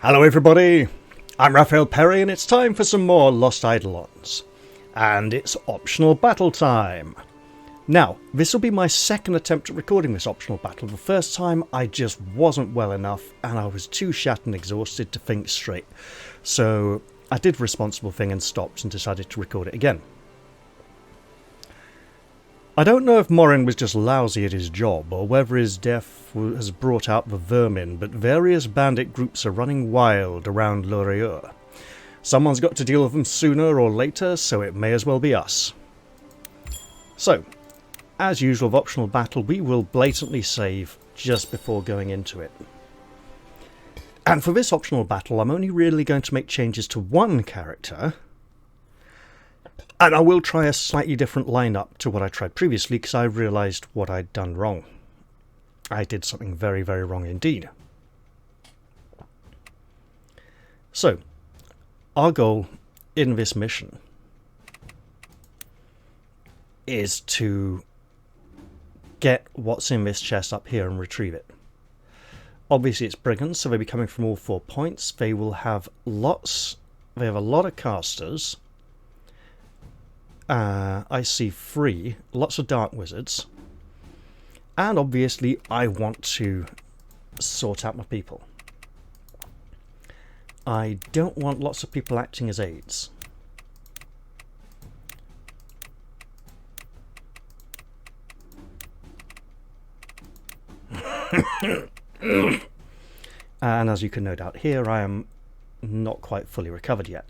Hello everybody, I'm Raphael Perry and it's time for some more Lost Eidolons. And it's optional battle time. Now, this will be my second attempt at recording this optional battle. The first time I just wasn't well enough and I was too shat and exhausted to think straight. So I did the responsible thing and stopped and decided to record it again. I don't know if Morin was just lousy at his job, or whether his death has brought out the vermin, but various bandit groups are running wild around Loreur. Someone's got to deal with them sooner or later, so it may as well be us. So, as usual with optional battle, we will blatantly save just before going into it. And for this optional battle, I'm only really going to make changes to one character. And I will try a slightly different lineup to what I tried previously because I realised what I'd done wrong. I did something very, very wrong indeed. So, our goal in this mission is to get what's in this chest up here and retrieve it. Obviously it's Brigands, so they'll be coming from all 4 points. They have a lot of casters. I see 3, lots of dark wizards, and obviously I want to sort out my people. I don't want lots of people acting as aides. And as you can no doubt hear, I am not quite fully recovered yet.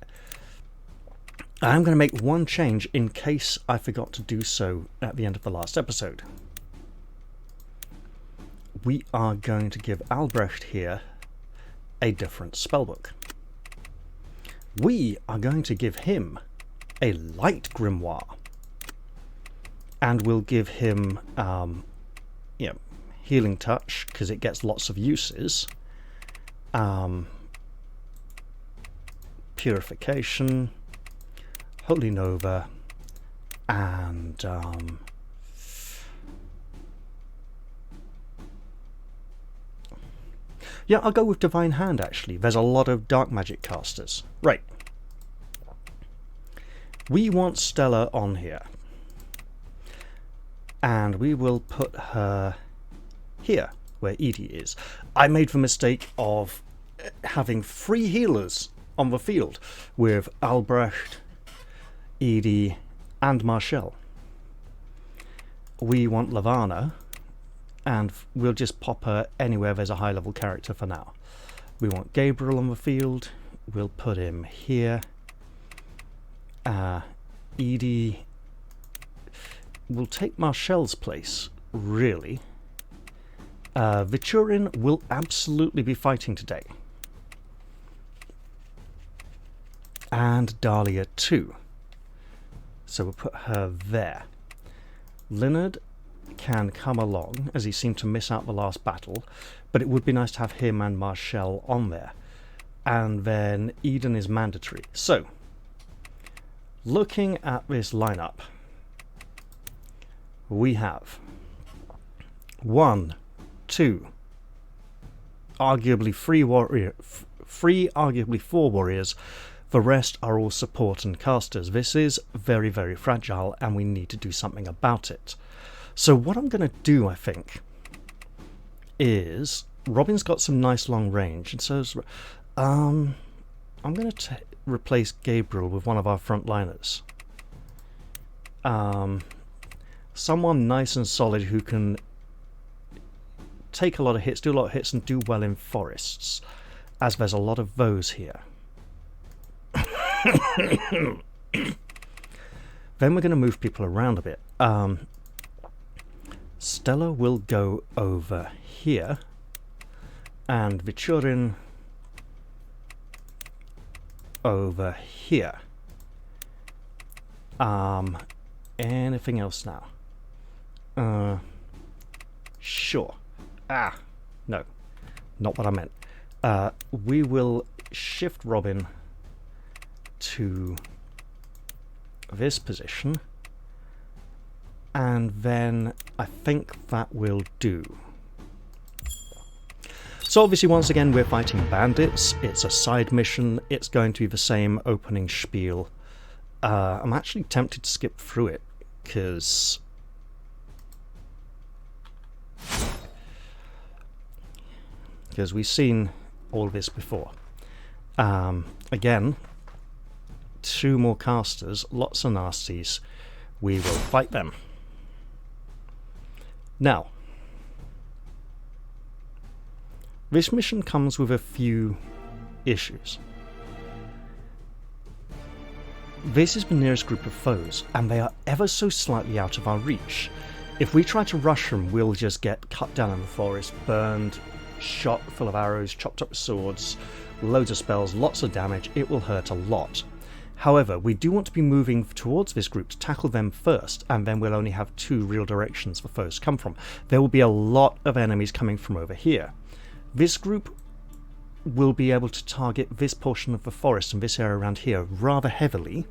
I'm going to make one change in case I forgot to do so at the end of the last episode. We are going to give Albrecht here a different spellbook. We are going to give him a light grimoire. And we'll give him healing touch because it gets lots of uses. Purification. Holy Nova, and yeah, I'll go with Divine Hand actually. There's a lot of dark magic casters. Right. We want Stella on here. And we will put her here, where Edie is. I made the mistake of having 3 healers on the field with Albrecht, Edie and Marshall. We want Lavana, and we'll just pop her anywhere there's a high level character for now. We want Gabriel on the field, we'll put him here. Edie will take Marshall's place, really. Viturin will absolutely be fighting today. And Dahlia too. So we'll put her there. Leonard can come along, as he seemed to miss out the last battle, but it would be nice to have him and Marshall on there. And then Eden is mandatory. So, looking at this lineup, we have 1, 2, arguably 3 arguably 4 warriors. The rest are all support and casters. This is very, very fragile and we need to do something about it. So what I'm going to do, I think, is Robin's got some nice long range, and so I'm going to replace Gabriel with one of our frontliners. Someone nice and solid who can take a lot of hits, do a lot of hits and do well in forests, as there's a lot of those here. Then we're going to move people around a bit. Stella will go over here, and Viturin over here. Anything else now? Sure. No, not what I meant. We will shift Robin to this position, and then I think that will do. So obviously, once again, we're fighting bandits. It's a side mission. It's going to be the same opening spiel. I'm actually tempted to skip through it, because we've seen all this before. Again, 2 more casters, lots of nasties. We will fight them. Now, this mission comes with a few issues. This is the nearest group of foes, and they are ever so slightly out of our reach. If we try to rush them, we'll just get cut down in the forest, burned, shot full of arrows, chopped up with swords, loads of spells, lots of damage. It will hurt a lot. However, we do want to be moving towards this group to tackle them first, and then we'll only have 2 real directions for foes to come from. There will be a lot of enemies coming from over here. This group will be able to target this portion of the forest and this area around here rather heavily.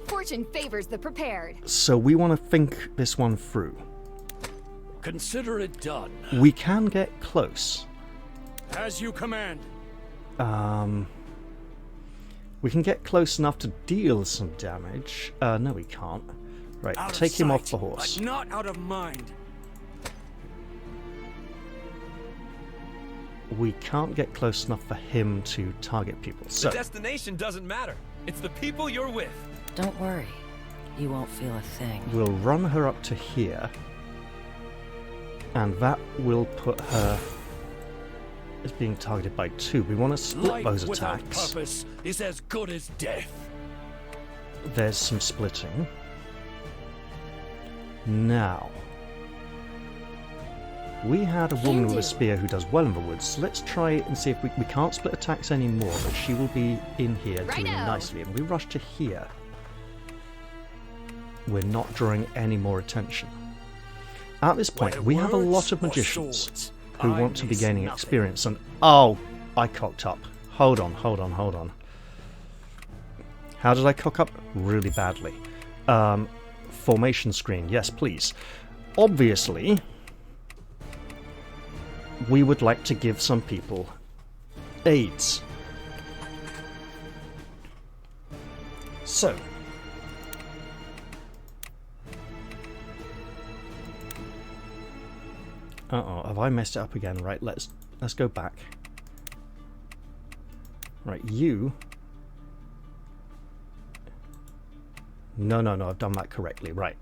Fortune favors the prepared. So we want to think this one through. Consider it done. We can get close. As you command. We can get close enough to deal some damage. No, we can't. Right, take him off the horse. But not out of mind. We can't get close enough for him to target people. So the destination doesn't matter. It's the people you're with. Don't worry. You won't feel a thing. we'll run her up to here. And that will put her as being targeted by 2. We want to split Life those without attacks. purpose is as good as death. There's some splitting. Now, we had a woman with a spear who does well in the woods, so let's try and see if we can't split attacks anymore, but she will be in here doing nicely. And we rush to here. We're not drawing any more attention. At this point, we have a lot of magicians who want to be gaining experience, and oh, I cocked up. Hold on. How did I cock up? Really badly. Formation screen, yes please. Obviously, we would like to give some people aids. So, uh-oh, have I messed it up again? Right, let's go back. Right, you... No, I've done that correctly, right.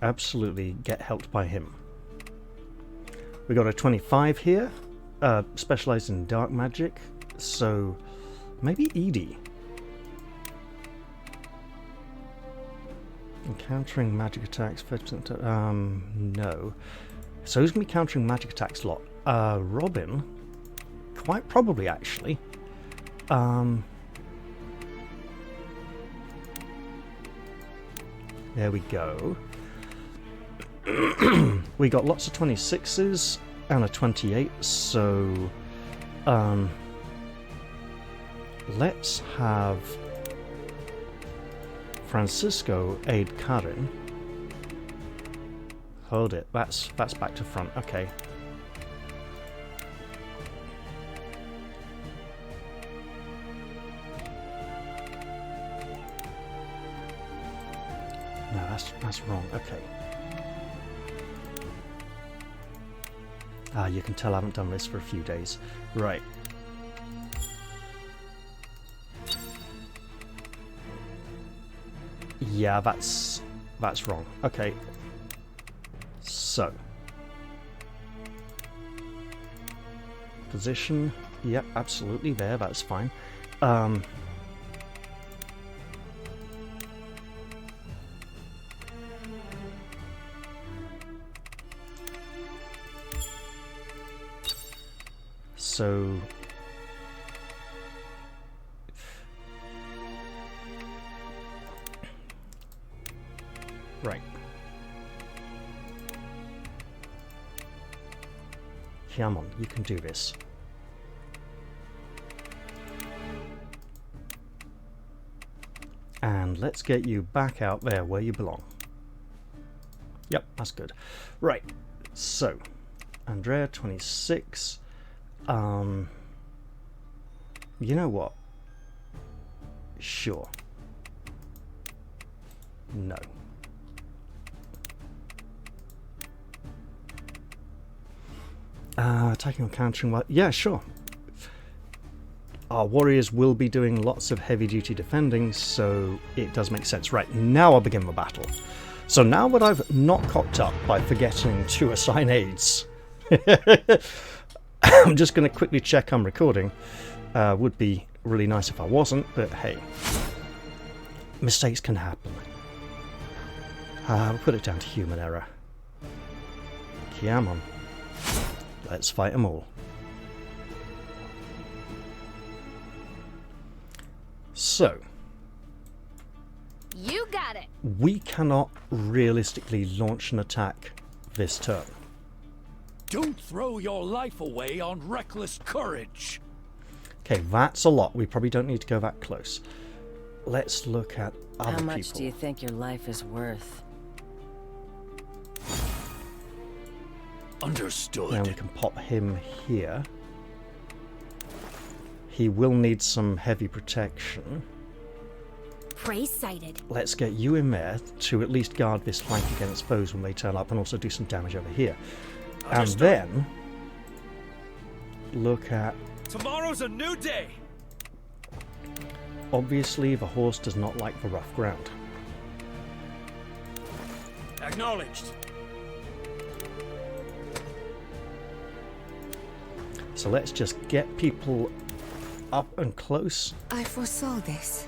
Absolutely get helped by him. We got a 25 here, specialized in dark magic, so maybe Edie. Encountering magic attacks, 50%, no. So who's going to be countering magic attacks a lot? Robin, quite probably actually. There we go. We got lots of 26s and a 28, so let's have Francisco aid Karin. Hold it, that's back to front, okay. No, that's wrong, okay. Ah, you can tell I haven't done this for a few days. Right. Yeah, that's wrong. Okay. So. Position. Yep, absolutely there, that's fine. So right. Come on, you can do this. And let's get you back out there where you belong. Yep, that's good. Right, so Andrea, 26. You know what? Sure. No. Attacking or countering, well, yeah, sure. Our warriors will be doing lots of heavy-duty defending, so it does make sense. Right, now I'll begin the battle. So now that I've not cocked up by forgetting to assign aids, I'm just going to quickly check I'm recording. Would be really nice if I wasn't, but hey. Mistakes can happen. We'll put it down to human error. Come on. Let's fight them all. So. You got it. We cannot realistically launch an attack this turn. Don't throw your life away on reckless courage. Okay, that's a lot. We probably don't need to go that close. Let's look at other people. How much do you think your life is worth? Understood. Now we can pop him here. He will need some heavy protection. Prey sighted. Let's get you in there to at least guard this flank against foes when they turn up and also do some damage over here. Understood. And then look at... Tomorrow's a new day! Obviously, the horse does not like the rough ground. Acknowledged. So let's just get people up and close. I foresaw this.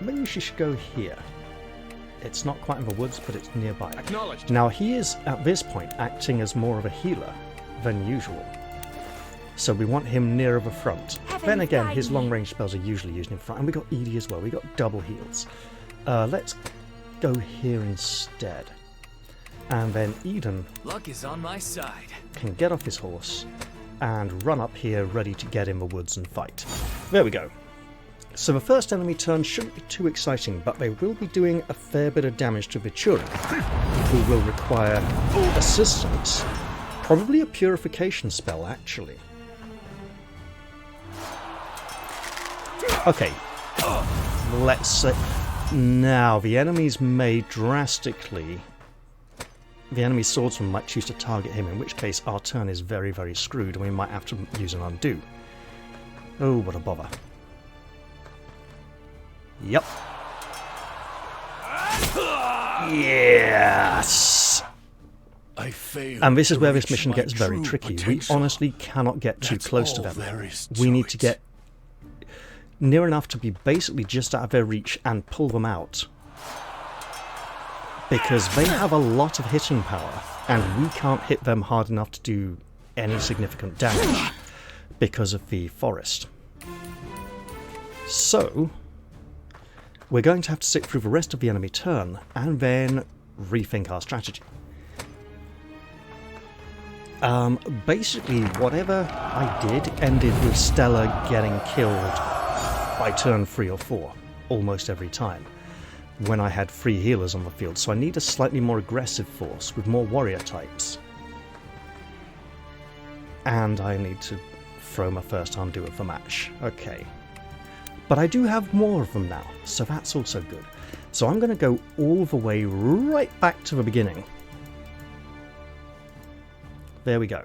Maybe she should go here. It's not quite in the woods, but it's nearby. Acknowledged. Now he is, at this point, acting as more of a healer than usual. So we want him nearer the front. Then again, his long-range spells are usually used in front. And we got Edie as well. We got double heals. Let's go here instead. And then Eden Luck is on my side. can get off his horse and run up here ready to get in the woods and fight. There we go. So the first enemy turn shouldn't be too exciting, but they will be doing a fair bit of damage to Viturin, who will require assistance. Probably a purification spell, actually. Okay, let's say... Now, the enemies may drastically... The enemy swordsman might choose to target him, in which case our turn is very, very screwed, and we might have to use an undo. Oh, what a bother. Yep. Yes! I failed. And this is to where this reach mission my gets very true tricky. We potential. honestly cannot get too That's close to all them. there is We to need to it. get near enough to be basically just out of their reach and pull them out. Because they have a lot of hitting power, and we can't hit them hard enough to do any significant damage because of the forest. So, we're going to have to sit through the rest of the enemy turn and then rethink our strategy. Basically, whatever I did ended with Stella getting killed by turn 3 or 4, almost every time, when I had 3 healers on the field, so I need a slightly more aggressive force with more warrior types. And I need to throw my first undo of the match. Okay. But I do have more of them now, so that's also good. So I'm going to go all the way right back to the beginning. There we go.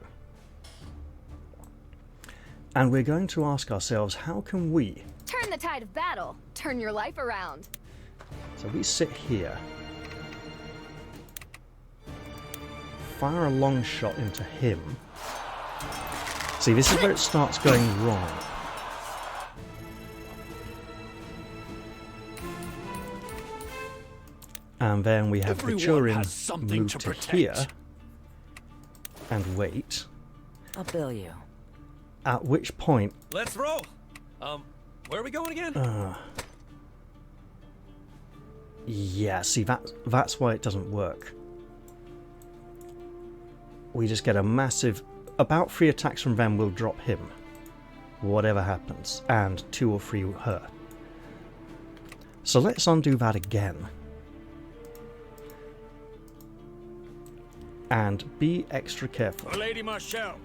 And we're going to ask ourselves, how can we... Turn the tide of battle. Turn your life around. So we sit here. Fire a long shot into him. See, this is where it starts going wrong. And then we have Everyone Viturin has something move to to protect. here and wait. I'll bill you. At which point, Let's roll! Where are we going again? yeah, see, that's why it doesn't work. We just get a massive... About 3 attacks from them will drop him, whatever happens, and 2 or 3 her. So let's undo that again. And be extra careful. Lady Marshall.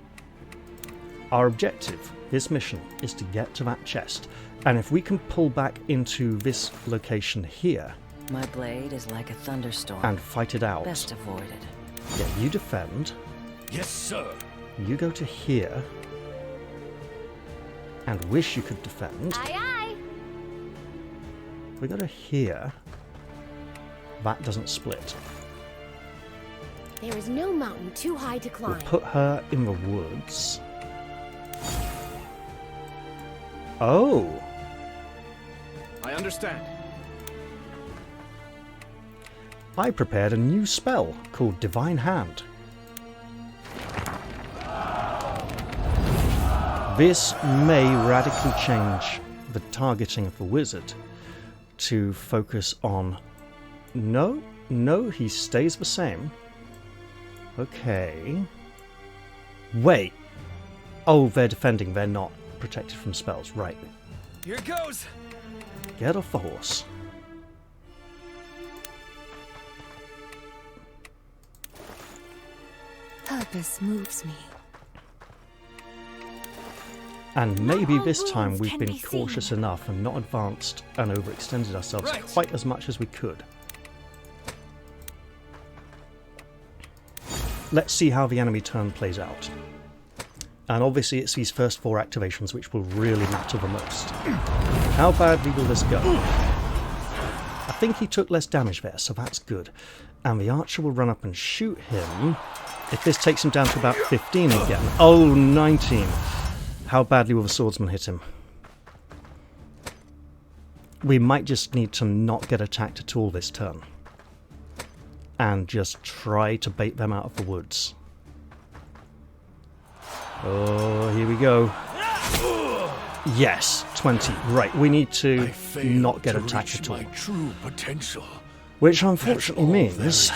Our objective, this mission, is to get to that chest. And if we can pull back into this location here... My blade is like a thunderstorm. And fight it out. Best avoided. Yeah, you defend. Yes, sir. You go to here. And wish you could defend. Aye, aye. We go to here. That doesn't split. There is no mountain too high to We'll climb. put her in the woods. Oh! I understand. I prepared a new spell called Divine Hand. This may radically change the targeting of the wizard to focus on... No, he stays the same. Okay. Wait. Oh, they're defending, they're not protected from spells. Right. Here goes. Get off the horse. Purpose moves me. And maybe this all time wounds we've can been be cautious seen. enough and not advanced and overextended ourselves Right. quite as much as we could. Let's see how the enemy turn plays out. And obviously it's these first 4 activations which will really matter the most. How badly will this go? I think he took less damage there, so that's good. And the archer will run up and shoot him. If this takes him down to about 15 again... Oh, 19! How badly will the swordsman hit him? We might just need to not get attacked at all this turn. And just try to bait them out of the woods. Oh, here we go. Yes, 20. Right, we need to not get attacked at all. My true potential. Which unfortunately means...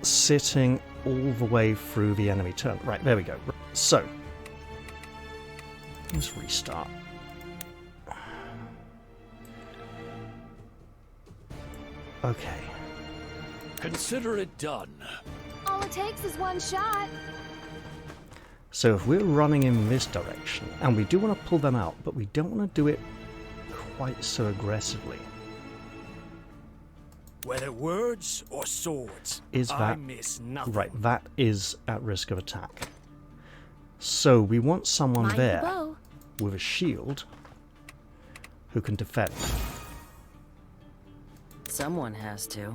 sitting all the way through the enemy turn. Right, there we go. So, let's restart. Okay. Consider it done. All it takes is one shot. So if we're running in this direction, and we do want to pull them out, but we don't want to do it quite so aggressively. Whether words or swords, Is I that... miss nothing. Right, that is at risk of attack. So we want someone Mind the there bow. with a shield who can defend. Someone has to.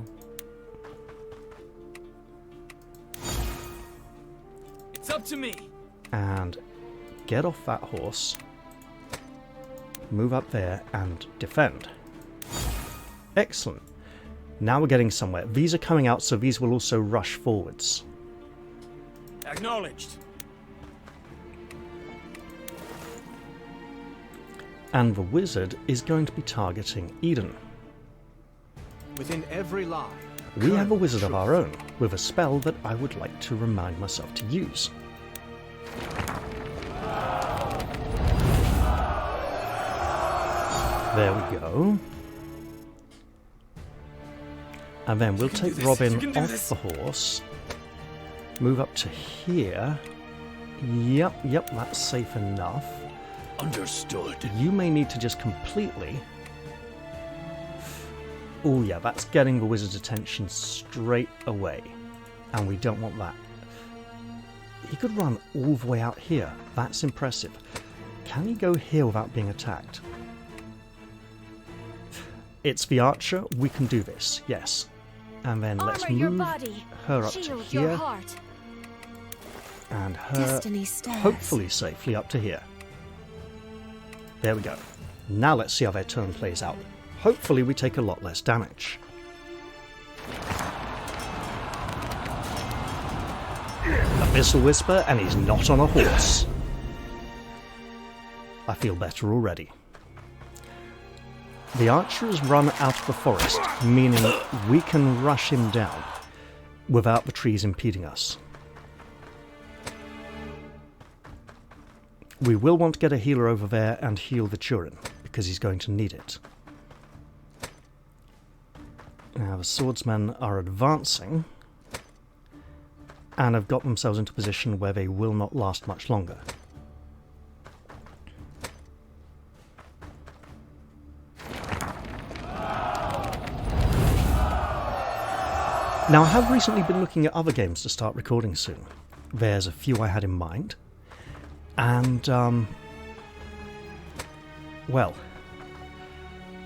It's up to me. And get off that horse, move up there and defend. Excellent. Now we're getting somewhere. These are coming out, so these will also rush forwards. Acknowledged. And the wizard is going to be targeting Eden. Within every lie. We have a wizard of our own, with a spell that I would like to remind myself to use. There we go. And then we'll take Robin off the horse, move up to here. Yep, that's safe enough. Understood. You may need to just completely... Oh yeah, that's getting the wizard's attention straight away. And we don't want that. He could run all the way out here. That's impressive. Can he go here without being attacked? It's the archer. We can do this, yes. And then let's Armor your move body. her up to Shield your here. heart. And her Destiny stands. hopefully safely up to here. There we go. Now let's see how their turn plays out. Hopefully we take a lot less damage. Abyssal Whisper, and he's not on a horse. I feel better already. The archer has run out of the forest, meaning we can rush him down without the trees impeding us. We will want to get a healer over there and heal the Turin, because he's going to need it. Now the swordsmen are advancing and have got themselves into a position where they will not last much longer. Now I have recently been looking at other games to start recording soon. There's a few I had in mind, and well,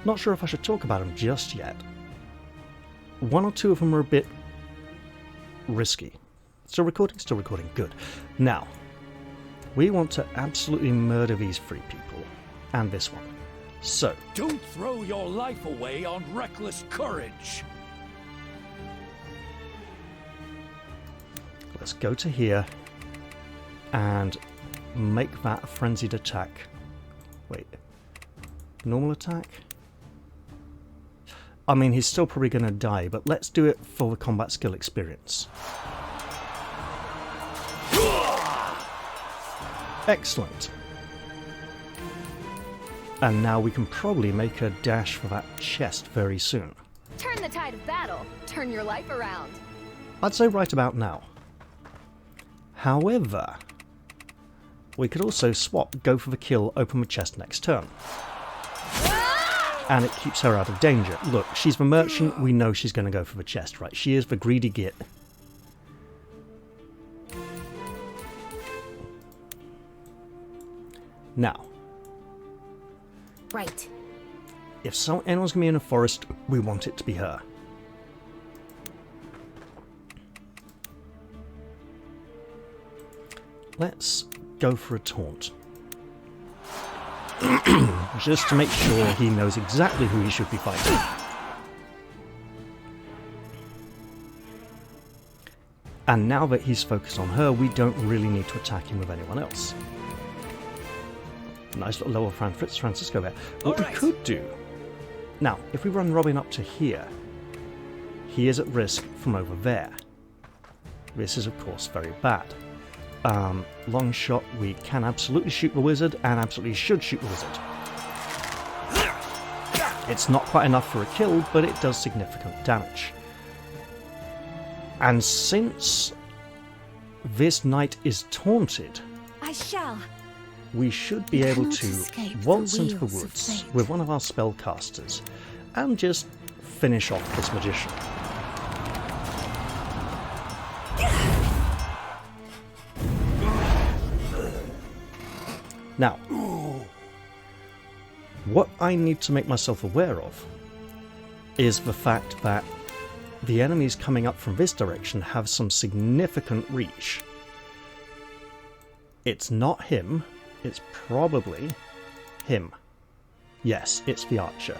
not sure if I should talk about them just yet. One or two of them are a bit risky. Still recording, good. Now, we want to absolutely murder these three people, and this one. So, Don't throw your life away on reckless courage. let's go to here and make that a frenzied attack. Wait, normal attack? I mean, he's still probably going to die, but let's do it for the combat skill experience. Excellent. And now we can probably make a dash for that chest very soon. Turn the tide of battle. Turn your life around. I'd say right about now. However, we could also swap, go for the kill, open the chest next turn. And it keeps her out of danger. Look, she's the merchant, we know she's going to go for the chest, right? She is the greedy git. Now, Right. if anyone's going to be in a forest, we want it to be her. Let's go for a taunt. Just to make sure he knows exactly who he should be fighting. And now that he's focused on her, we don't really need to attack him with anyone else. Nice little level Francisco there. What we could do... Now, if we run Robin up to here, he is at risk from over there. This is, of course, very bad. Long shot, we can absolutely shoot the wizard, and absolutely should shoot the wizard. It's not quite enough for a kill, but it does significant damage. And since this knight is taunted, I shall. we should be able to waltz into the woods with one of our spellcasters and just finish off this magician. Now, what I need to make myself aware of is the fact that the enemies coming up from this direction have some significant reach. It's not him, it's probably him. Yes, it's the archer.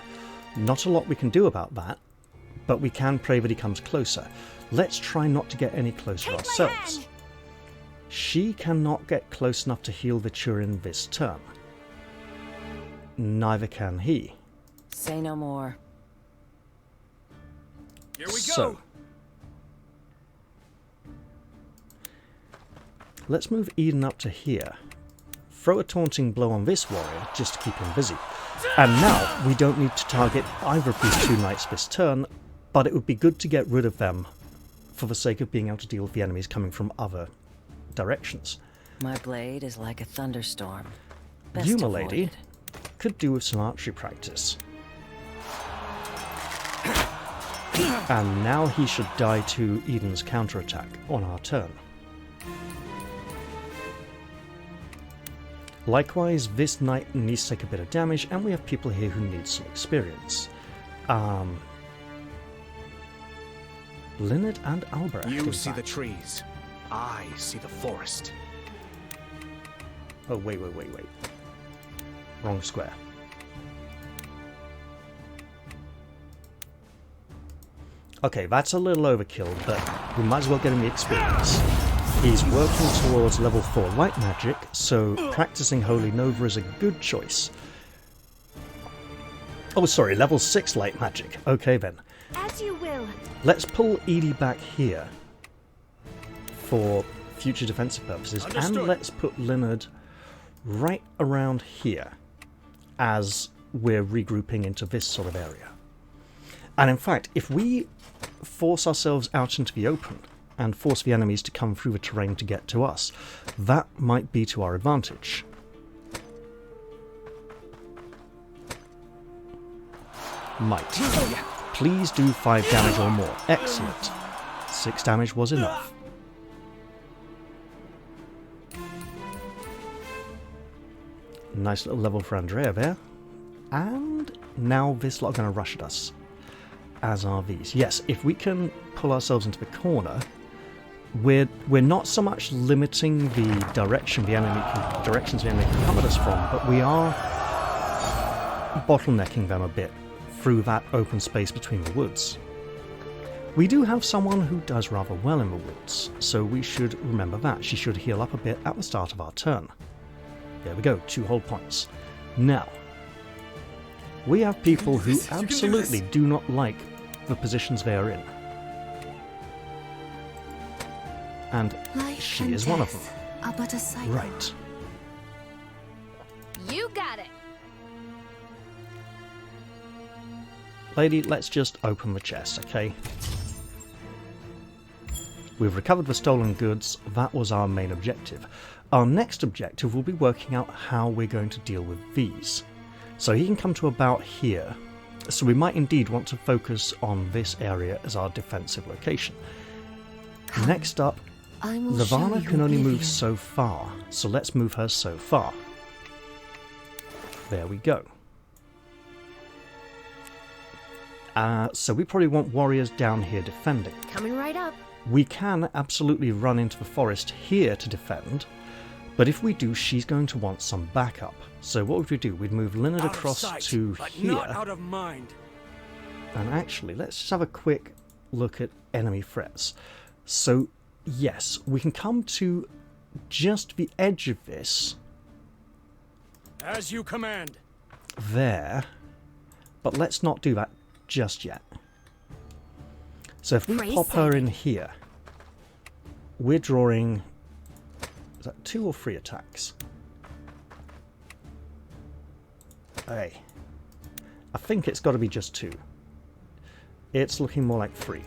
Not a lot we can do about that, but we can pray that he comes closer. Let's try not to get any closer ourselves. She cannot get close enough to heal the Turin this turn. Neither can he. Say no more. Here we So, go. let's move Eden up to here. Throw a taunting blow on this warrior just to keep him busy. And now we don't need to target either of these two knights this turn, but it would be good to get rid of them for the sake of being able to deal with the enemies coming from other directions. My blade is like a thunderstorm. Best You, my lady, avoided. could do with some archery practice. And now he should die to Eden's counterattack on our turn. Likewise, this knight needs to take a bit of damage, and we have people here who need some experience. Linnet and Albrecht. You in see the fact. trees. I see the forest. Oh, wait. Wrong square. Okay, that's a little overkill, but we might as well get him the experience. He's working towards level 4 light magic, so practicing Holy Nova is a good choice. Oh, sorry, level 6 light magic. Okay then. As you will. Let's pull Edie back here for future defensive purposes, Understood. and let's put Leonard right around here as we're regrouping into this sort of area. And in fact, if we force ourselves out into the open and force the enemies to come through the terrain to get to us, that might be to our advantage. Might. Please do 5 damage or more. Excellent. 6 damage was enough. Nice little level for Andrea there. And now this lot are going to rush at us. As are these. Yes, if we can pull ourselves into the corner, we're not so much limiting the directions the enemy can come at us from, but we are bottlenecking them a bit through that open space between the woods. We do have someone who does rather well in the woods, so we should remember that. She should heal up a bit at the start of our turn. There we go, 2 whole points. Now, we have people who absolutely do not like the positions they are in. And she is one of them. Right. You got it. Lady, let's just open the chest, okay? We've recovered the stolen goods. That was our main objective. Our next objective will be working out how we're going to deal with these. So he can come to about here. So we might indeed want to focus on this area as our defensive location. Next up, Lavana can only move so far, so let's move her so far. There we go. So we probably want warriors down here defending. Coming right up. We can absolutely run into the forest here to defend, but if we do, she's going to want some backup. So what would we do? We'd move Linnet across to here. Not out of mind. And actually, let's just have a quick look at enemy threats. So, yes, we can come to just the edge of this. As you command. There. But let's not do that just yet. So if we pop her in here, we're drawing... Is that 2 or 3 attacks? Hey. I think it's got to be just 2. It's looking more like 3.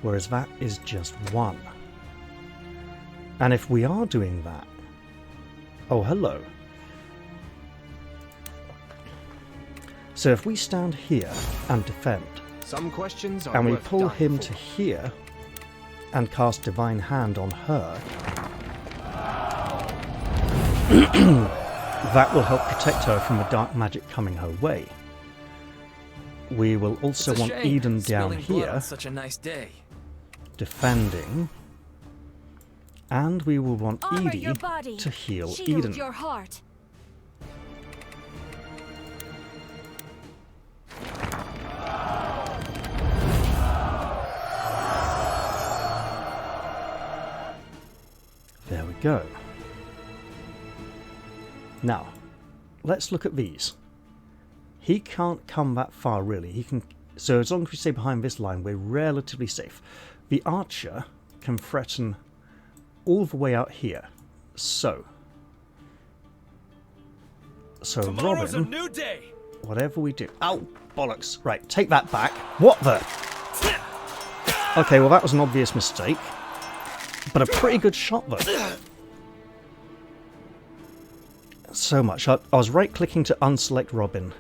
Whereas that is just 1. And if we are doing that... Oh, hello. So if we stand here and defend, Some questions are and we worth pull dying him for. to here and cast Divine Hand on her, that will help protect her from the dark magic coming her way. We will also want Eden down here, Such a nice day. defending, and we will want Honor Edie your body. to heal Shield Eden. your heart. There we go. Now, let's look at these. He can't come that far, really. He can. So as long as we stay behind this line, we're relatively safe. The archer can threaten all the way out here. So Tomorrow's Robin, a new day. whatever we do... Ow! Bollocks. Right, take that back. What the... Okay, well that was an obvious mistake. But a pretty good shot, though. So much. I was right-clicking to unselect Robin,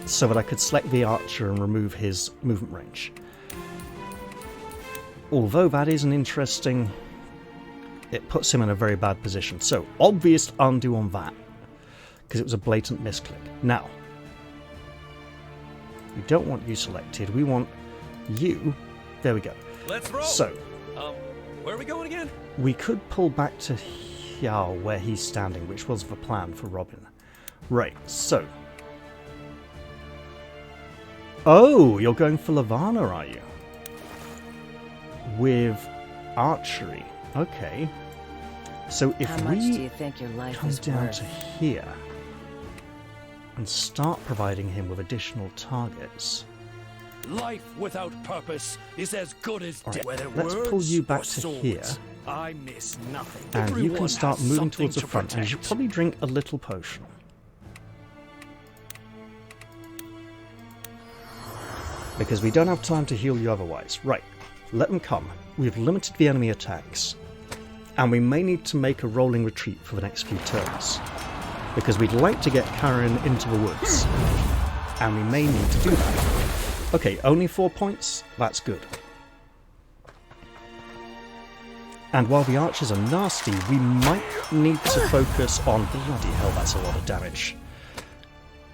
so that I could select the archer and remove his movement range. Although that is an interesting... It puts him in a very bad position. So, obvious undo on that, because it was a blatant misclick. Now, we don't want you selected. We want you... There we go. Let's roll. So, Where are we going again? we could pull back to here where he's standing, which was the plan for Robin. Right, so... Oh, you're going for Lavana, are you? With archery. Okay. So if How much do we you think your life come is down worth? to here and start providing him with additional targets... Life without purpose is as good as All death. right, Whether let's pull words you back or to swords, here. I miss nothing. And you Everyone can start has moving something towards the to front. And you should protect. probably drink a little potion. Because we don't have time to heal you otherwise. Right, let them come. We've limited the enemy attacks. And we may need to make a rolling retreat for the next few turns. Because we'd like to get Karen into the woods. And we may need to do that. Okay, only 4 points? That's good. And while the archers are nasty, we might need to focus on... Bloody hell, that's a lot of damage.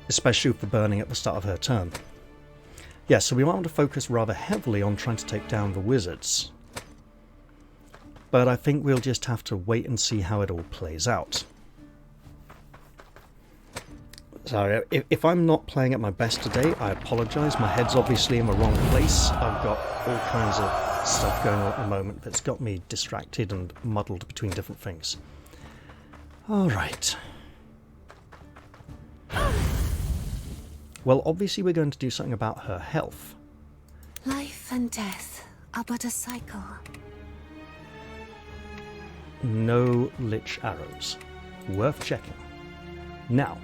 Especially with the burning at the start of her turn. Yeah, so we might want to focus rather heavily on trying to take down the wizards. But I think we'll just have to wait and see how it all plays out. Sorry, if I'm not playing at my best today, I apologise. My head's obviously in the wrong place. I've got all kinds of stuff going on at the moment that's got me distracted and muddled between different things. Alright. Well, obviously we're going to do something about her health. Life and death are but a cycle. No lich arrows. Worth checking. Now,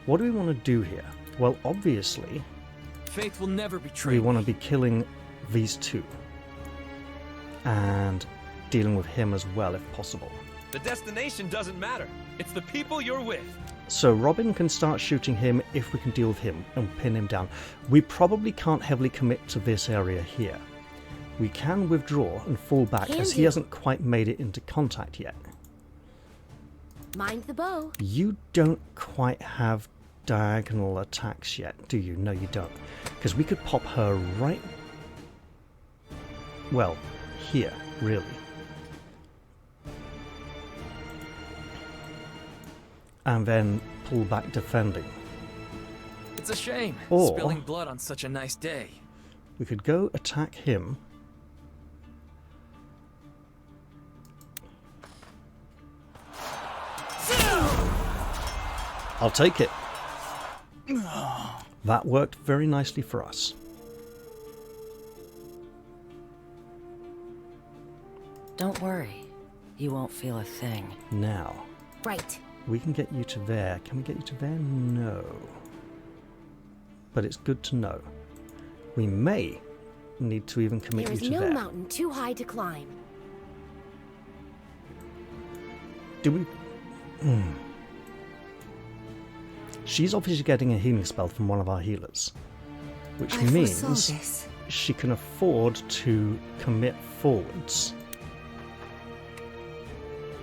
what do we want to do here? Well, obviously, Faith will never betray we me. want to be killing these two. And dealing with him as well, if possible. The destination doesn't matter. It's the people you're with. So Robin can start shooting him if we can deal with him and pin him down. We probably can't heavily commit to this area here. We can withdraw and fall back as he hasn't quite made it into contact yet. Mind the bow. You don't quite have diagonal attacks yet, do you? No, you don't. Because we could pop her right... well, here, really. And then pull back defending. It's a shame, Or- spilling blood on such a nice day. We could go attack him. I'll take it. That worked very nicely for us. Don't worry. You won't feel a thing. Now, Right. we can get you to there. Can we get you to there? No. But it's good to know. We may need to even commit There you is to no there. mountain too high to climb. Do we... She's obviously getting a healing spell from one of our healers. Which I foresaw means this. she can afford to commit forwards.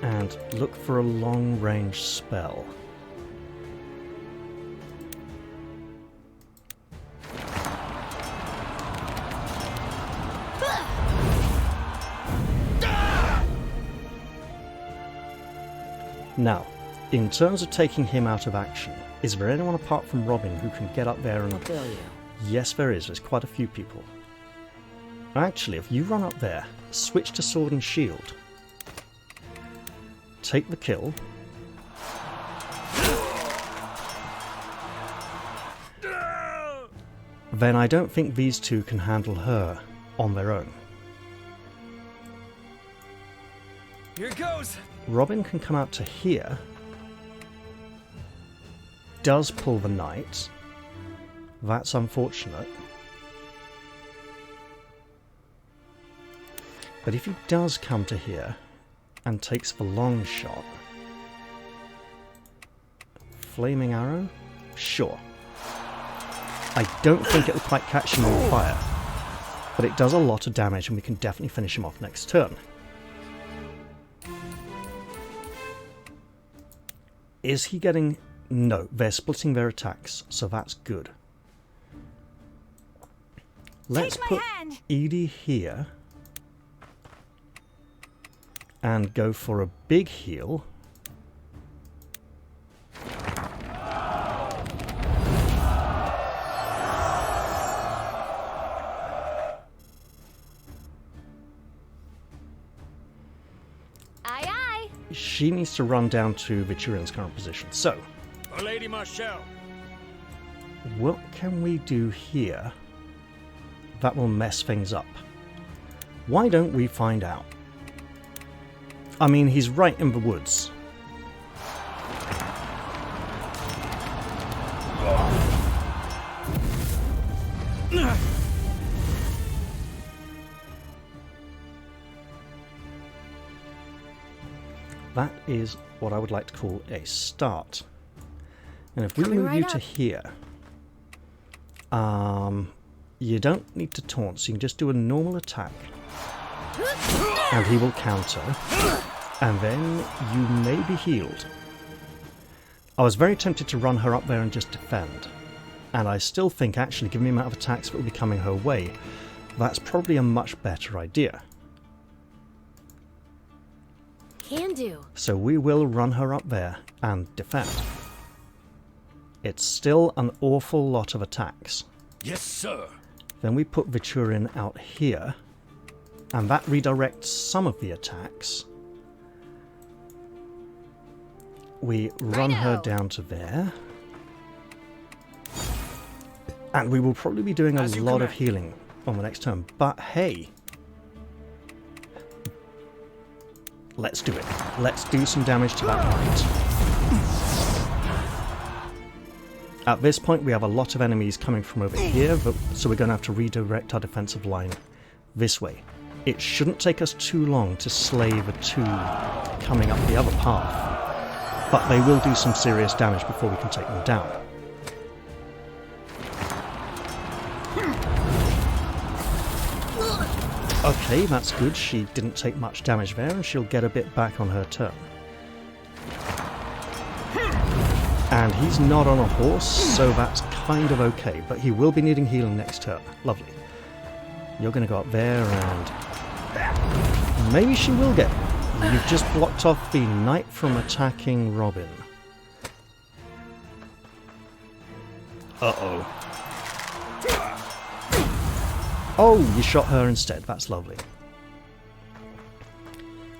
And look for a long-range spell. Now, in terms of taking him out of action, is there anyone apart from Robin who can get up there and... I'll bill you. Yes, there is. There's quite a few people. Actually, if you run up there, switch to sword and shield. Take the kill. Then I don't think these two can handle her on their own. Here goes! Robin can come out to here. Does pull the knight. That's unfortunate. But if he does come to here and takes the long shot... Flaming arrow? Sure. I don't think it'll quite catch him on fire. But it does a lot of damage and we can definitely finish him off next turn. Is he getting... No, they're splitting their attacks, so that's good. Let's put Edie here. And go for a big heal. Aye, aye. She needs to run down to Viturian's current position. So, Lady Marshall. what can we do here that will mess things up? Why don't we find out? I mean, he's right in the woods. That is what I would like to call a start. And if we Coming move right you up. to here, you don't need to taunt, so you can just do a normal attack. And he will counter. And then you may be healed. I was very tempted to run her up there and just defend. And I still think, actually, given the amount of attacks that will be coming her way, that's probably a much better idea. Can do. So we will run her up there and defend. It's still an awful lot of attacks. Yes, sir. Then we put Viturin out here, and that redirects some of the attacks. We run her Righto. down to there. And we will probably be doing a As you lot of command. healing on the next turn. But hey, let's do it. Let's do some damage to that knight. At this point we have a lot of enemies coming from over here, so we're going to have to redirect our defensive line this way. It shouldn't take us too long to slay the two coming up the other path, but they will do some serious damage before we can take them down. Okay, that's good. She didn't take much damage there, and she'll get a bit back on her turn. And he's not on a horse, so that's kind of okay, but he will be needing healing next turn. Lovely. You're going to go up there, and maybe she will get... You've just blocked off the knight from attacking Robin. Uh-oh. Oh, you shot her instead. That's lovely.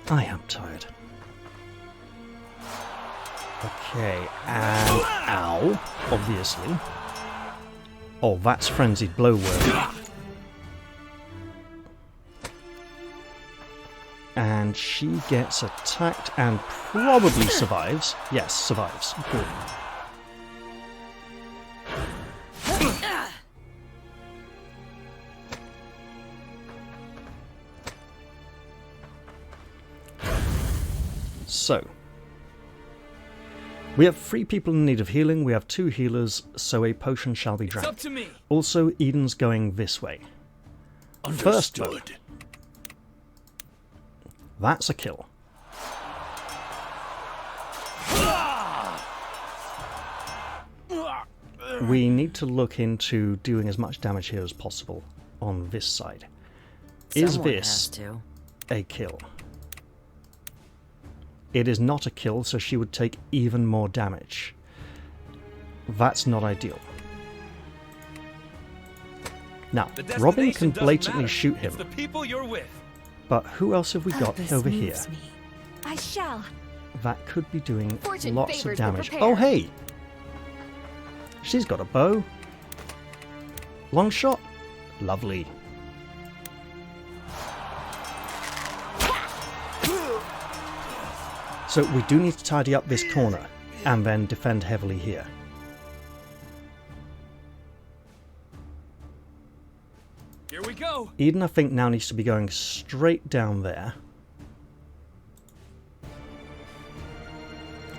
I am tired. Okay, and ow, obviously. Oh, that's frenzied blow worthy. And she gets attacked and probably survives. Yes, survives. Good. So, we have 3 people in need of healing, we have 2 healers, so a potion shall be It's drank. up to me. Also, Eden's going this way. Firstly, Understood. that's a kill. We need to look into doing as much damage here as possible on this side. Is Someone this has to. a kill? It is not a kill, so she would take even more damage. That's not ideal. Now, The Robin destination can doesn't blatantly matter. shoot him, It's the people you're with. but who else have we got Purpose over here? moves me. I shall. That could be doing Fortune lots of favors the damage. prepared. Oh, hey! She's got a bow. Long shot. Lovely. So we do need to tidy up this corner and then defend heavily here. Here we go. Eden, I think, now needs to be going straight down there.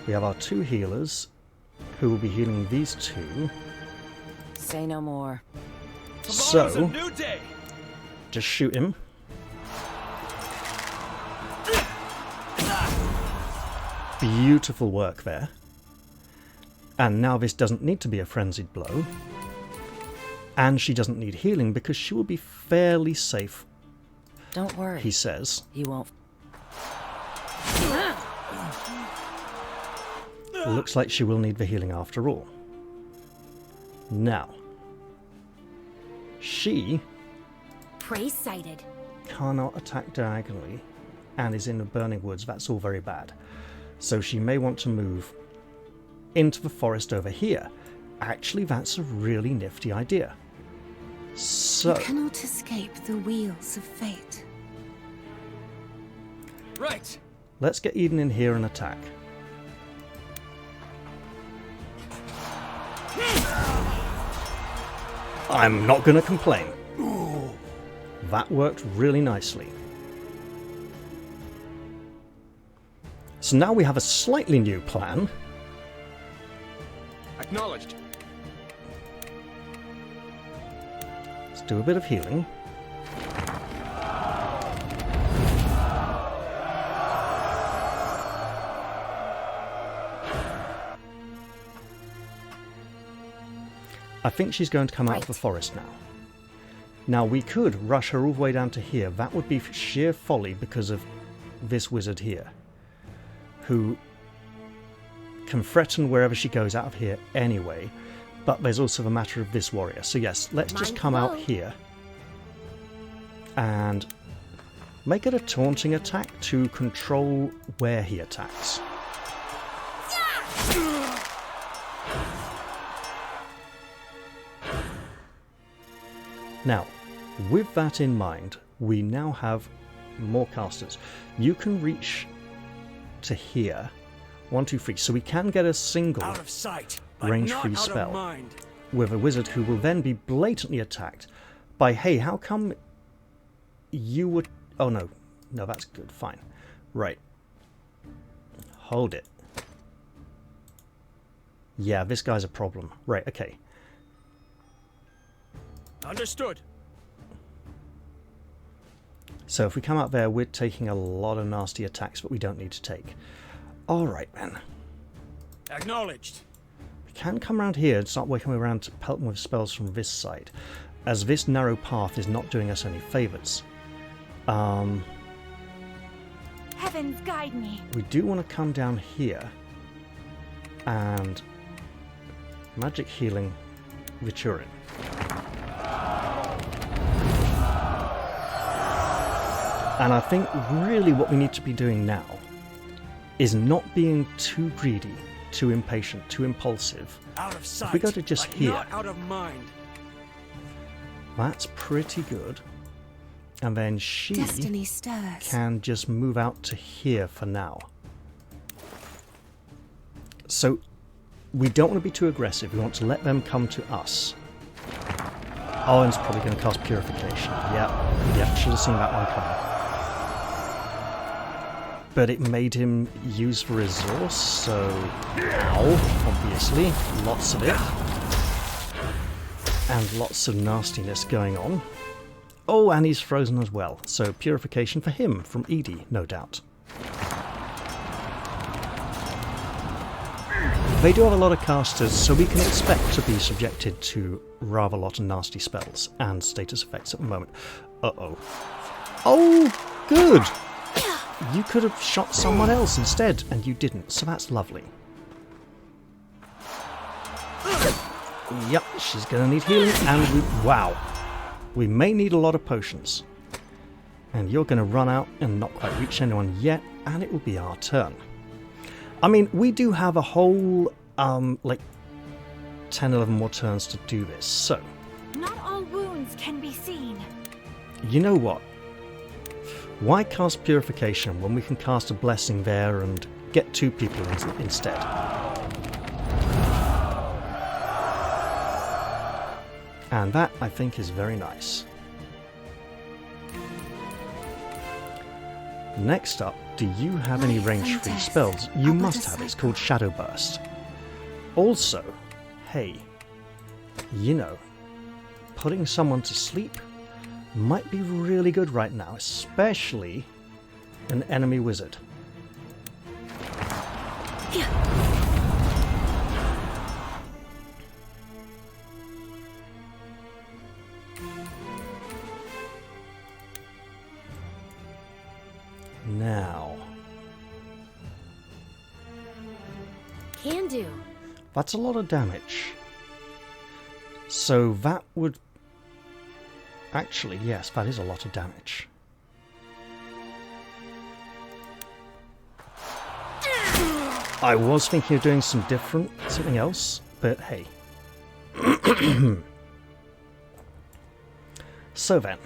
We have our 2 healers, who will be healing these 2. Say no more. Tomorrow's a So, new day. just shoot him. Beautiful work there. And now this doesn't need to be a frenzied blow. And she doesn't need healing because she will be fairly safe, Don't worry. he says. He won't. Looks like she will need the healing after all. Now, she Prey sighted. cannot attack diagonally and is in the burning woods. That's all very bad. So she may want to move into the forest over here. Actually, that's a really nifty idea. So, You cannot escape the wheels of fate. Right. let's get Eden in here and attack. I'm not going to complain. That worked really nicely. So now we have a slightly new plan. Acknowledged. Let's do a bit of healing. I think she's going to come out of the forest now. Now we could rush her all the way down to here. That would be sheer folly because of this wizard here, who can threaten wherever she goes out of here anyway. But there's also the matter of this warrior. So yes, let's just come out here and make it a taunting attack to control where he attacks. Now, with that in mind, we now have more casters. You can reach to here. 1, 2, 3. So we can get a single Out of sight, but range-free not out of spell mind. with a wizard who will then be blatantly attacked by, hey, how come you would... Oh, no. No, that's good. Fine. Right. Hold it. Yeah, this guy's a problem. Right, okay. Understood. So if we come out there, we're taking a lot of nasty attacks that we don't need to take. Alright, then. Acknowledged. We can come around here and start working around to pelt them with spells from this side, as this narrow path is not doing us any favours. Heavens guide me. We do want to come down here and magic healing Viturin. And I think really what we need to be doing now is not being too greedy, too impatient, too impulsive. Out of sight. If we go to just but here, not out of mind. that's pretty good. And then she Destiny stirs. can just move out to here for now. So we don't want to be too aggressive. We want to let them come to us. Owen's probably going to cast Purification. Yep, should have seen that one coming. But it made him use the resource, so... Ow, obviously. Lots of it. And lots of nastiness going on. Oh, and he's frozen as well. So Purification for him, from Edie, no doubt. They do have a lot of casters, so we can expect to be subjected to rather a lot of nasty spells and status effects at the moment. Uh-oh. Oh, good! You could have shot someone else instead, and you didn't, so that's lovely. Yep, she's going to need healing, and wow. We may need a lot of potions. And you're going to run out and not quite reach anyone yet, and it will be our turn. I mean, we do have a whole, like, 10, 11 more turns to do this, so... Not all wounds can be seen. You know what? Why cast Purification when we can cast a Blessing there and get 2 people instead? And that, I think, is very nice. Next up, do you have any range-free spells? You must have. It's called Shadow Burst. Also, hey, you know, putting someone to sleep might be really good right now, especially an enemy wizard. Now, Can do. that's a lot of damage. So that would... Actually, yes, that is a lot of damage. I was thinking of doing something else, but hey. So then,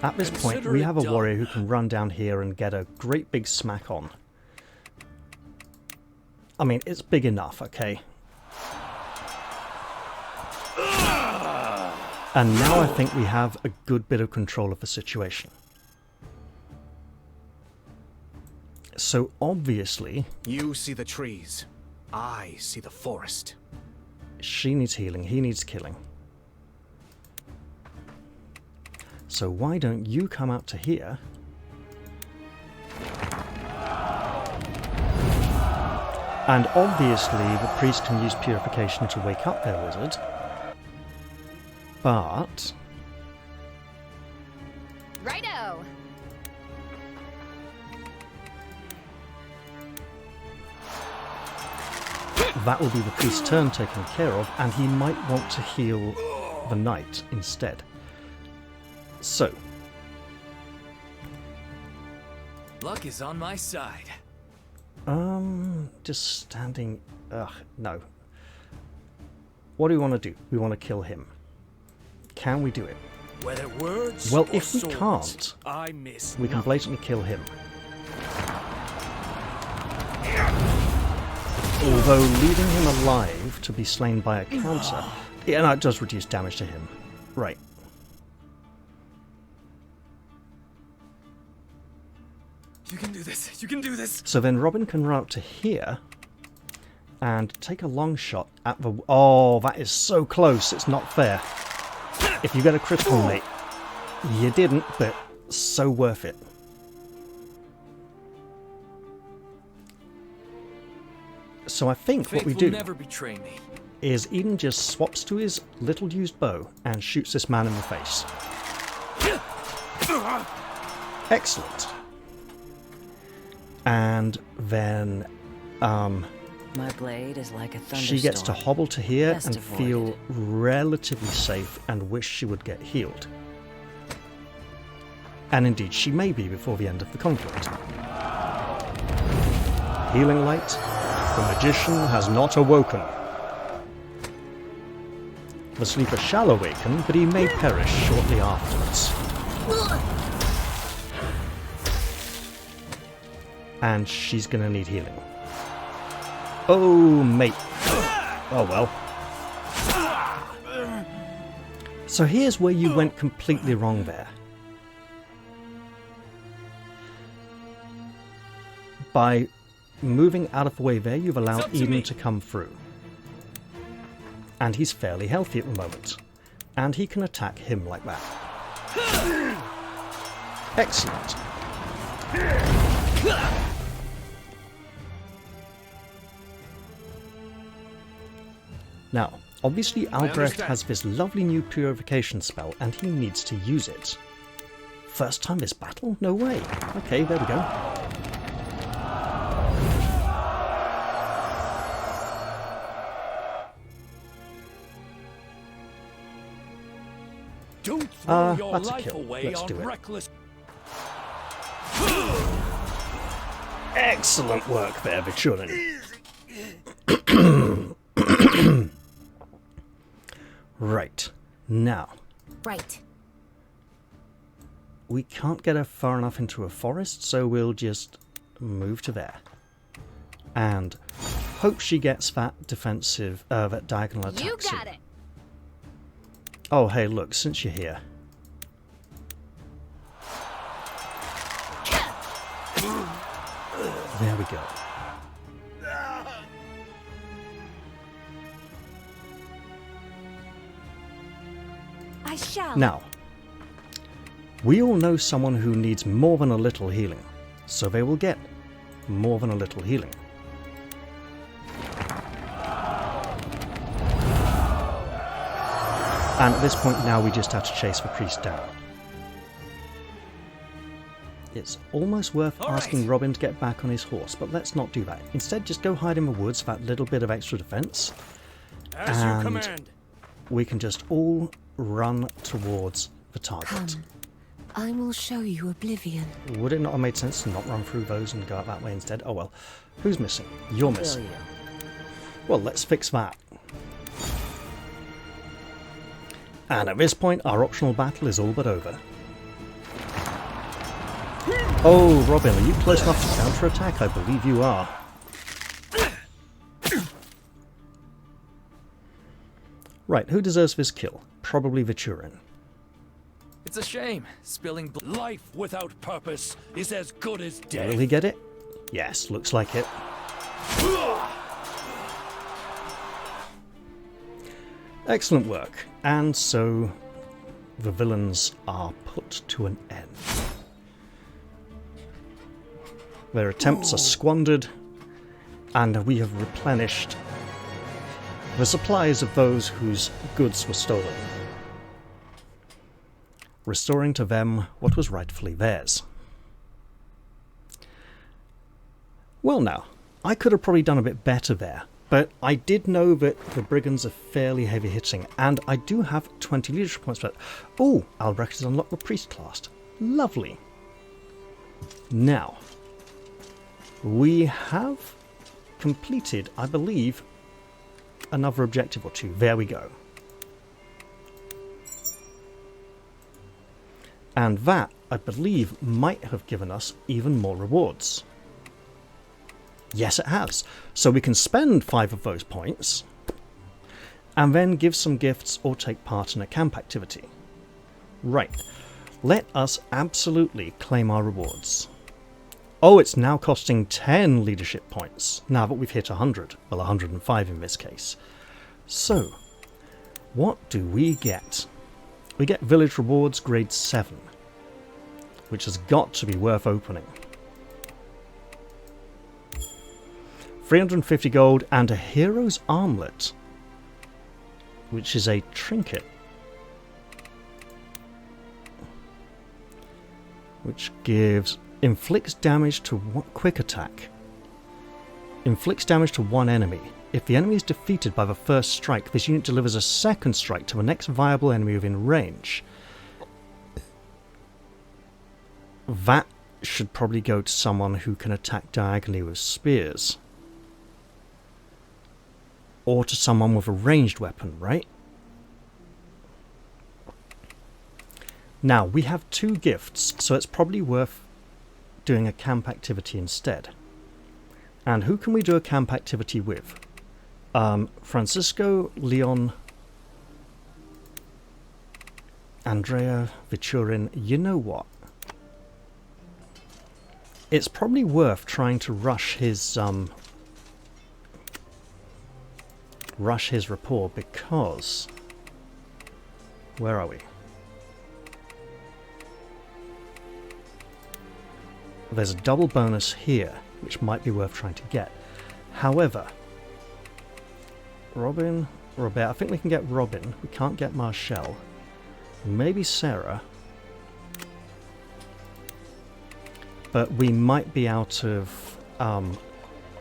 at this point, Consider we it have a done. warrior who can run down here and get a great big smack on. I mean, it's big enough, okay? And now I think we have a good bit of control of the situation. So obviously... You see the trees. I see the forest. She needs healing, he needs killing. So why don't you come out to here? And obviously the priest can use purification to wake up their wizard. But... Righto! that will be the priest's turn taken care of, and he might want to heal the knight instead. So... luck is on my side. Just standing... no. What do we want to do? We want to kill him. Can we do it? Whether words Well, or if we swords, can't, I miss we can nothing. blatantly kill him. Although leaving him alive to be slain by a counter... yeah, no, it does reduce damage to him. Right. You can do this. You can do this. So then Robin can run up to here and take a long shot at the... oh, that is so close. It's not fair. If you get a critical, mate. You didn't, but so worth it. So I think Faith what we will do never betray me. is Eden just swaps to his little used bow and shoots this man in the face. Excellent. And then My blade is like a thunderstorm. she gets to hobble to here Best and avoided. feel relatively safe and wish she would get healed. And indeed she may be before the end of the conflict. Healing light. The magician has not awoken. The sleeper shall awaken, but he may perish shortly afterwards. And she's gonna need healing. Oh, mate. Oh, well. So here's where you went completely wrong there. By moving out of the way there, you've allowed Eden to come through. And he's fairly healthy at the moment. And he can attack him like that. Excellent. Now, obviously Albrecht has this lovely new purification spell, and he needs to use it. First time this battle? No way. Okay, there we go. Don't throw your that's a life kill. away Let's on do it. reckless. Excellent work there, Vichurin. Right. Now, Right. we can't get her far enough into a forest, so we'll just move to there. And hope she gets that defensive, that diagonal attack You soon. got it. Oh, hey, look, since you're here. There we go. I shall. Now, we all know someone who needs more than a little healing, so they will get more than a little healing. And at this point now we just have to chase the priest down. It's almost worth asking Robin to get back on his horse, but let's not do that. Instead, just go hide in the woods for that little bit of extra defense. As you And command. we can just all run towards the target. Come. I will show you oblivion. Would it not have made sense to not run through those and go out that way instead? Oh well. Who's missing? You're Kill missing. you. Well, let's fix that. And at this point, our optional battle is all but over. Oh, Robin, are you close enough to counterattack? I believe you are. Right, who deserves this kill? Probably Vichurin. It's a shame, spilling blood. Life without purpose is as good as death. Will he get it? Yes, looks like it. Excellent work. And so the villains are put to an end. Their attempts are squandered, and we have replenished the supplies of those whose goods were stolen, restoring to them what was rightfully theirs. Well now, I could have probably done a bit better there, but I did know that the Brigands are fairly heavy hitting, and I do have 20 leadership points for that. Oh, Albrecht has unlocked the priest class. Lovely. Now, we have completed, I believe, another objective or two. There we go. And that, I believe, might have given us even more rewards. Yes, it has. So we can spend 5 of those points and then give some gifts or take part in a camp activity. Right. Let us absolutely claim our rewards. Oh, it's now costing 10 leadership points, now that we've hit 100. Well, 105 in this case. So, what do we get? We get village rewards grade 7, which has got to be worth opening. 350 gold and a hero's armlet, which is a trinket, which inflicts damage to quick attack. Inflicts damage to one enemy. If the enemy is defeated by the first strike, this unit delivers a second strike to the next viable enemy within range. That should probably go to someone who can attack diagonally with spears. Or to someone with a ranged weapon, right? Now, we have 2 gifts, so it's probably worth doing a camp activity instead. And who can we do a camp activity with? Francisco, Leon, Andrea, Vichurin. You know what? It's probably worth trying to rush his rapport, because where are we? There's a double bonus here, which might be worth trying to get. However, Robert, I think we can get Robin. We can't get Marshall. Maybe Sarah. But we might be out of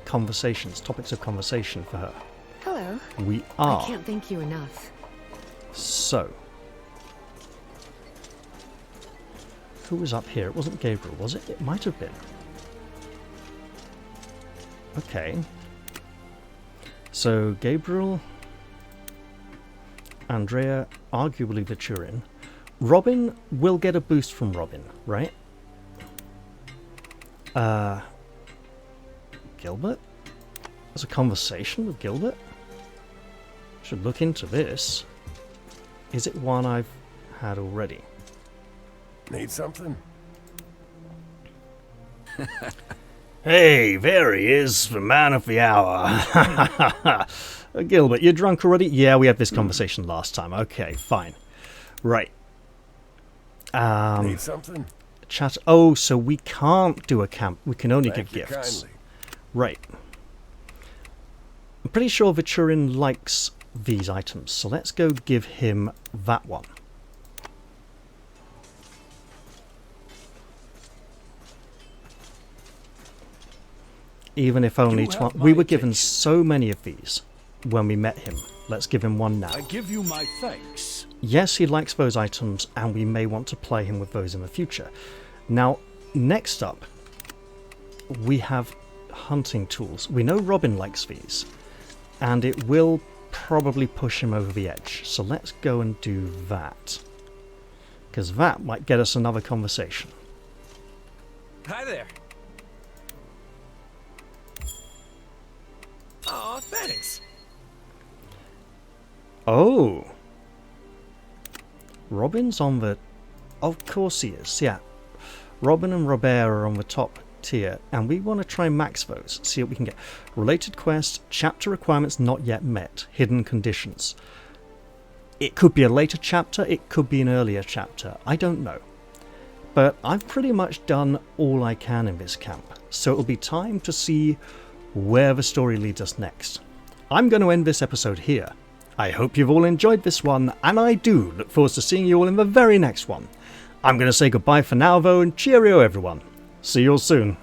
topics of conversation for her. Hello. We are. I can't thank you enough. So, who was up here? It wasn't Gabriel, was it? It might have been. Okay. So, Gabriel, Andrea, arguably Vichurin. Robin will get a boost from Robin, right? Gilbert? There's a conversation with Gilbert? Should look into this. Is it one I've had already? Need something? Hey, there he is, the man of the hour. Gilbert, you're drunk already? Yeah, we had this conversation last time. Okay, fine. Right. Need something? Chat. Oh, so we can't do a camp. We can only give gifts. Kindly. Right. I'm pretty sure Vichurin likes these items, so let's go give him that one. Even if only we were given so many of these when we met him. Let's give him one now. I give you my thanks. Yes, he likes those items, and we may want to play him with those in the future. Now, next up, we have hunting tools. We know Robin likes these, and it will probably push him over the edge. So let's go and do that, because that might get us another conversation. Hi there. Aw, thanks. Oh. Robin's on the... Of course he is, yeah. Robin and Robert are on the top tier, and we want to try max those, see what we can get. Related quest, chapter requirements not yet met, hidden conditions. It could be a later chapter, it could be an earlier chapter, I don't know. But I've pretty much done all I can in this camp, so it'll be time to see where the story leads us next. I'm going to end this episode here. I hope you've all enjoyed this one, and I do look forward to seeing you all in the very next one. I'm going to say goodbye for now though, and cheerio everyone. See you all soon.